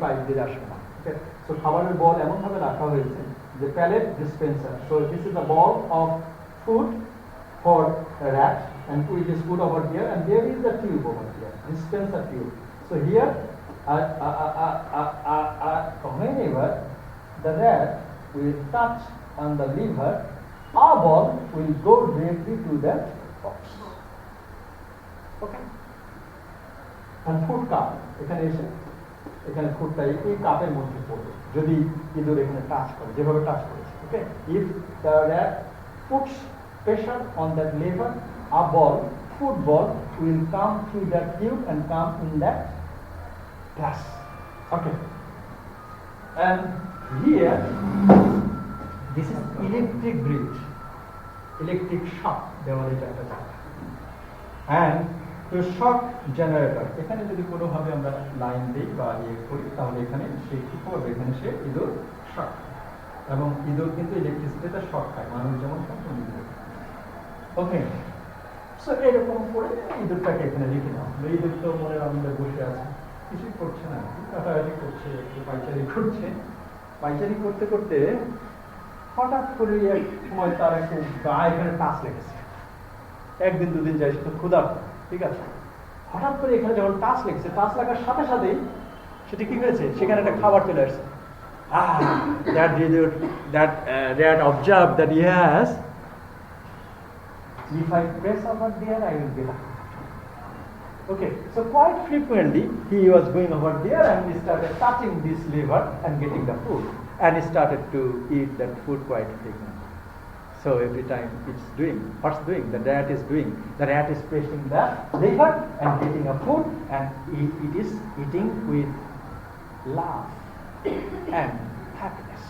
Pipe দিয়ে আসবে না। ওকে, সো খাবারের বল এমনভাবে রাখা হয়েছে যে pellet dispenser. So this is the ball of food for a rat, and it is put over here, and there is a tube over here, dispenser tube. So here, whenever the rat will touch on the lever, our ball will go directly to that box. Okay? And food cup, এখানে এসে এখানে ফুডটা এই কাপের মধ্যে পড়বে যদি ইঁদুর এখানে টাচ করে, যেভাবে টাচ করেছে। Okay? If the rat puts pressure on that lever, a ball, food ball, will come through that tube and come in that glass. Okay. And here, this is electric grid, electric shock. And to shock generator. এখানে যদি কোনোভাবে আমরা line দিই বা ইয়ে করি তাহলে এখানে সে কি করবে, এখানে সে ইঁদুর শক, এবং ইঁদুর কিন্তু ইলেকট্রিসিটিতে শক খায়, মানুষ যেমন খায়। ওকে, সো এরকম করে ইঁদুরটাকে এখানে লিখে নাও। ইঁদুর তো মনের আনন্দে বসে আছে, কিছুই করছে না, কাটাকাটি করছে, একটু পাইচারি করছে। পাইচারি করতে করতে হঠাৎ করে এক সময় তার একটু গা এখানে টাচ লেগেছে। একদিন দুদিন যায়, সে তো ক্ষুধার্ত, ঠিক আছে। হঠাৎ করে এখানে যখন টাচ লেগেছে, টাচ লাগার সাথে সাথেই সেটি কি হয়েছে, সেখানে একটা খাবার চলে আসছে। That observed that yes, if I press over there, I will get up. Okay, so quite frequently he was going over there and he started touching this lever and getting the food, and he started to eat that food quite frequently. So every time it's doing, what's doing? The rat is doing. The rat is pressing the lever and getting a food, and it is eating with love and happiness.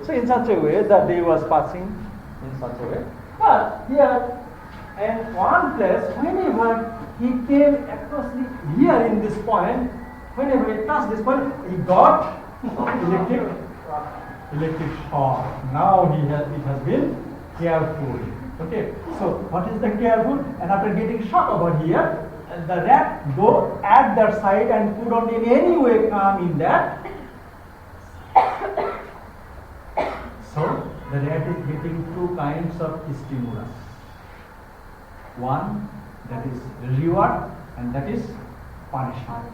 So in such a way, the day was passing in such a way. But here, in one place, whenever he came across here in this point, whenever he touched this point, he got electric shock. Now it has been careful. Okay, so what is the careful? And after getting shock over here, the rat go at that side and could not in any way come in that. So the rat is getting two kinds of stimulus. One, that is reward, and that is punishment.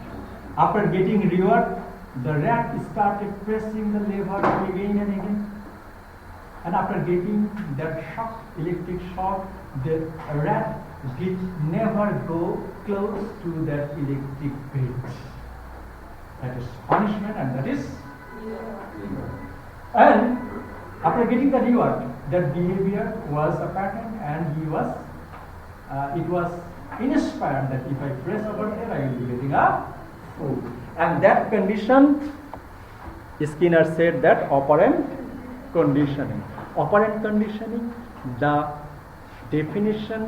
After getting reward, the rat started pressing the lever again and again. And after getting that shock, electric shock, the rat did never go close to that electric grid. That is punishment, and that is reward. And after getting the reward, that behavior was a pattern, and it was inspired that if I press over there, I will be getting a food. And that condition, Skinner said that operant conditioning. Operant conditioning, the definition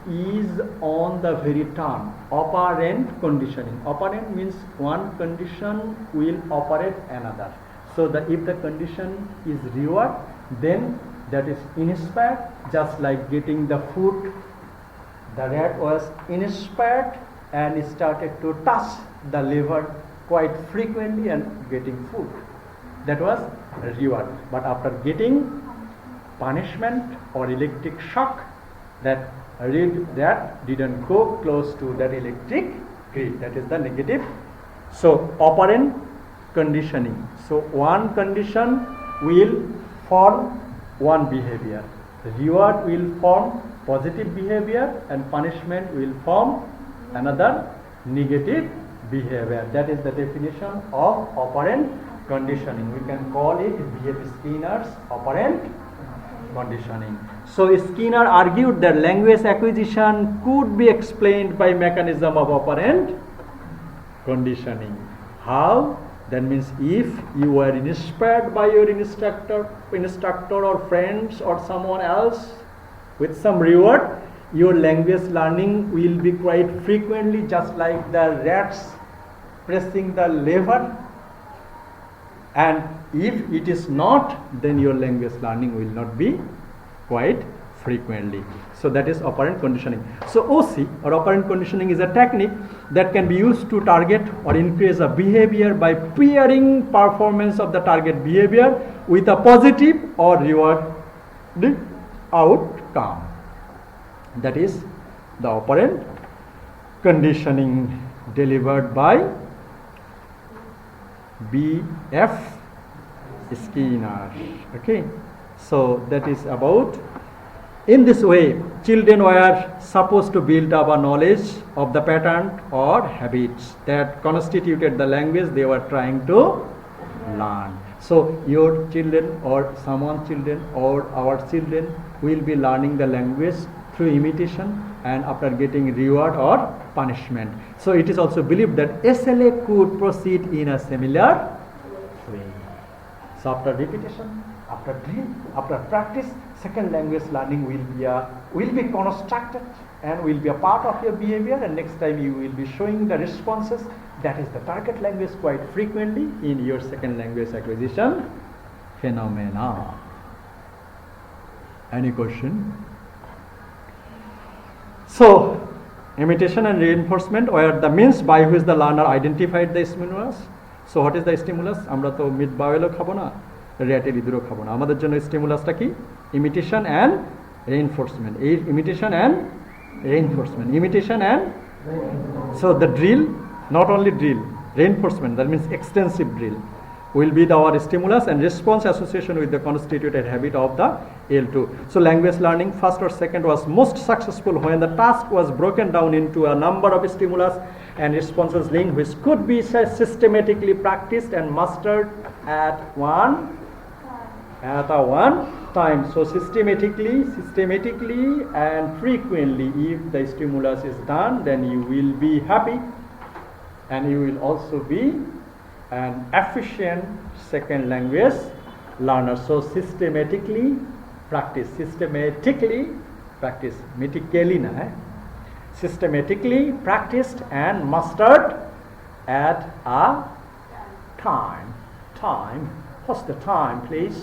is on the very term, operant conditioning. Operant means one condition will operate another. So if the condition is reward, then that is inspired, just like getting the food. The rat was inspired and started to touch the lever quite frequently and getting food. That was reward. But after getting punishment or electric shock, that didn't go close to that electric grid. That is the negative. So operant conditioning. So one condition will form one behavior. Reward will form positive behavior, and punishment will form another negative behavior. That is the definition of operant conditioning. We can call it B.F. Skinner's operant conditioning. So Skinner argued that language acquisition could be explained by mechanism of operant conditioning. How? That means if you were inspired by your instructor or friends or someone else with some reward, your language learning will be quite frequently just like the rats pressing the lever. And if it is not, then your language learning will not be quite frequently. So that is operant conditioning. So OC or operant conditioning is a technique that can be used to target or increase a behavior by pairing performance of the target behavior with a positive or rewarding outcome. That is the operant conditioning delivered by B.F. Skinner. Okay, so that is about. In this way, children were supposed to build up a knowledge of the pattern or habits that constituted the language they were trying to learn. So your children or someone's children or our children will be learning the language through imitation and after getting reward or punishment. So it is also believed that SLA could proceed in a similar way. So after repetition, after drill, after practice, second language learning will be constructed and will be a part of your behavior, and next time you will be showing the responses. That is the target language quite frequently in your second language acquisition phenomena. Any question? So imitation and reinforcement were the means by which the learner identified the stimulus. So what is the stimulus? আমরা তো meet বাওয়েলও খাবো না, rattle ইঁদুরও খাবো না। আমাদের জন্য স্টিমুলাসটা কি? Imitation and reinforcement. এই imitation and reinforcement, imitation and so the drill, not only drill, reinforcement, that means extensive drill will be our stimulus and response association with the constituted habit of the L2. So language learning first or second was most successful when the task was broken down into a number of stimulus and responses linked, which could be systematically practiced and mastered at one time. So systematically and frequently, if the stimulus is done, then you will be happy and you will also be an efficient second language learner. So systematically practice, systematically practiced and mastered at a time. What's the time, please?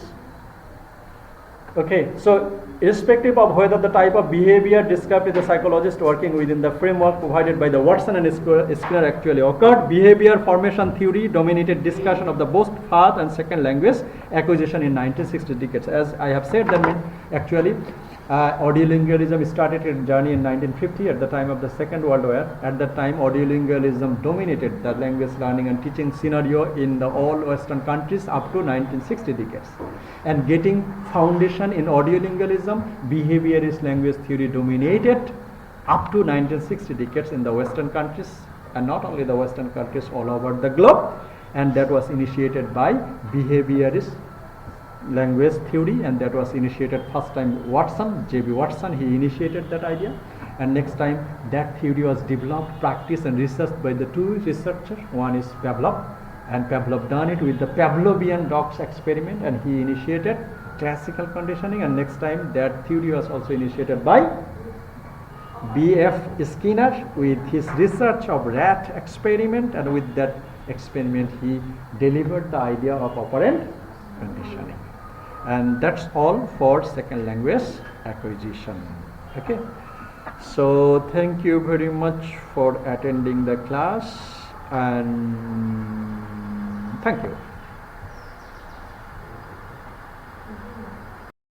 Okay, so irrespective of whether the type of behavior described by the psychologist working within the framework provided by the Watson and Skinner actually occurred, behavior formation theory dominated discussion of the both first and second language acquisition in 1960 decades. As I have said, that actually audiolingualism started its journey in 1950 at the time of the Second World War. At that time, audiolingualism dominated the language learning and teaching scenario in the all Western countries up to 1960 decades. And getting foundation in audiolingualism, behaviorist language theory dominated up to 1960 decades in the Western countries, and not only the Western countries, all over the globe. And that was initiated by behaviorist language theory, and that was initiated first time Watson, J.B. Watson, he initiated that idea, and next time that theory was developed, practiced and researched by the two researchers. One is Pavlov, and Pavlov done it with the Pavlovian dogs experiment, and he initiated classical conditioning, and next time that theory was also initiated by B.F. Skinner with his research of rat experiment, and with that experiment he delivered the idea of operant conditioning. And that's all for second language acquisition. Okay, so thank you very much for attending the class, and thank you.